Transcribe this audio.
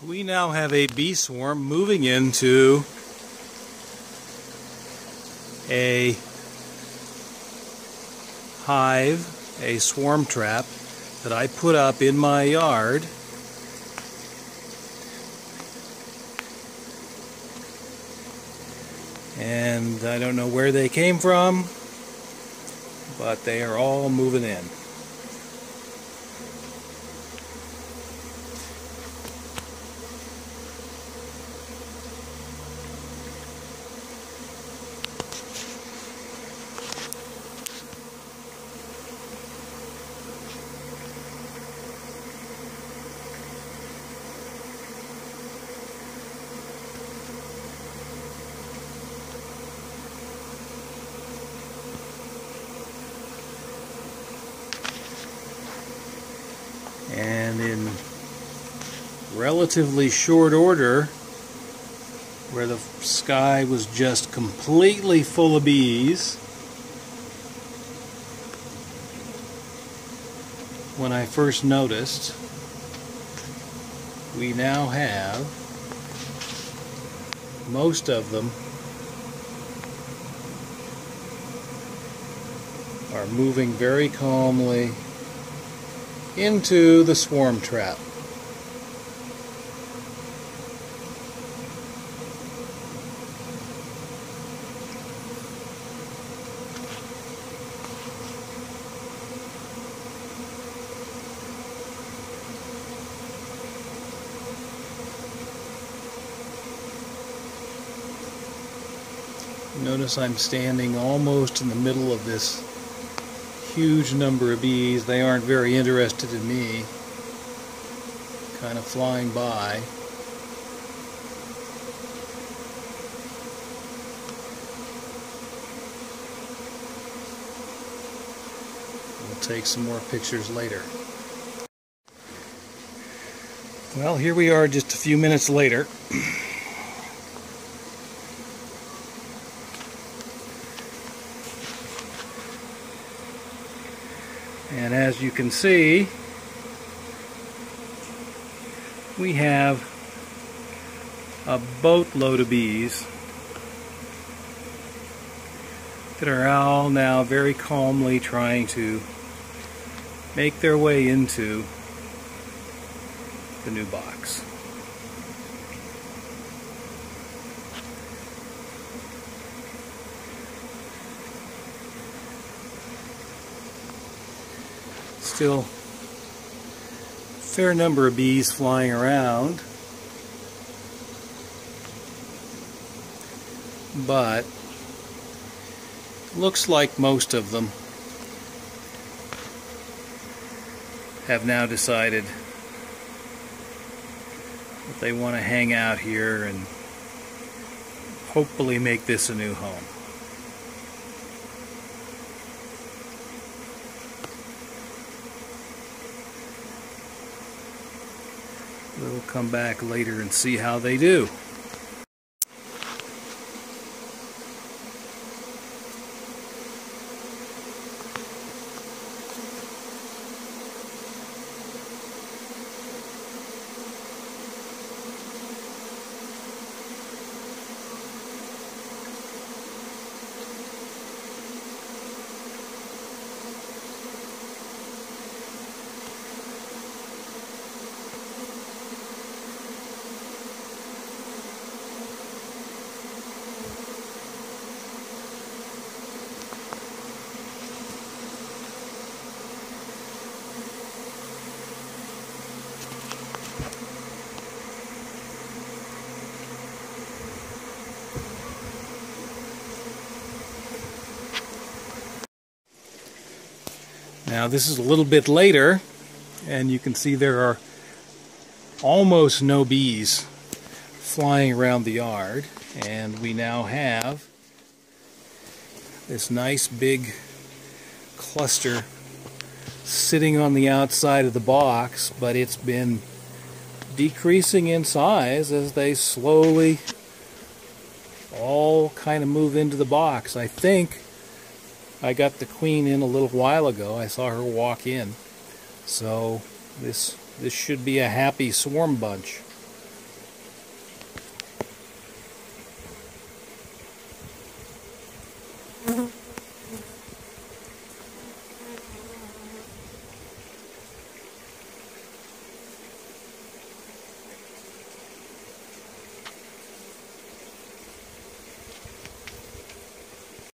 We now have a bee swarm moving into a hive, a swarm trap that I put up in my yard. And I don't know where they came from, but they are all moving in. And in relatively short order, where the sky was just completely full of bees, when I first noticed, we now have most of them are moving very calmly into the swarm trap. Notice I'm standing almost in the middle of this huge number of bees. They aren't very interested in me, kind of flying by. We'll take some more pictures later. Well, here we are just a few minutes later. And as you can see, we have a boatload of bees that are all now very calmly trying to make their way into the new box. Still a fair number of bees flying around, but looks like most of them have now decided that they want to hang out here and hopefully make this a new home. We'll come back later and see how they do. Now this is a little bit later, and you can see there are almost no bees flying around the yard, and we now have this nice big cluster sitting on the outside of the box, but it's been decreasing in size as they slowly all kind of move into the box. I think I got the queen in a little while ago. I saw her walk in. So this should be a happy swarm bunch.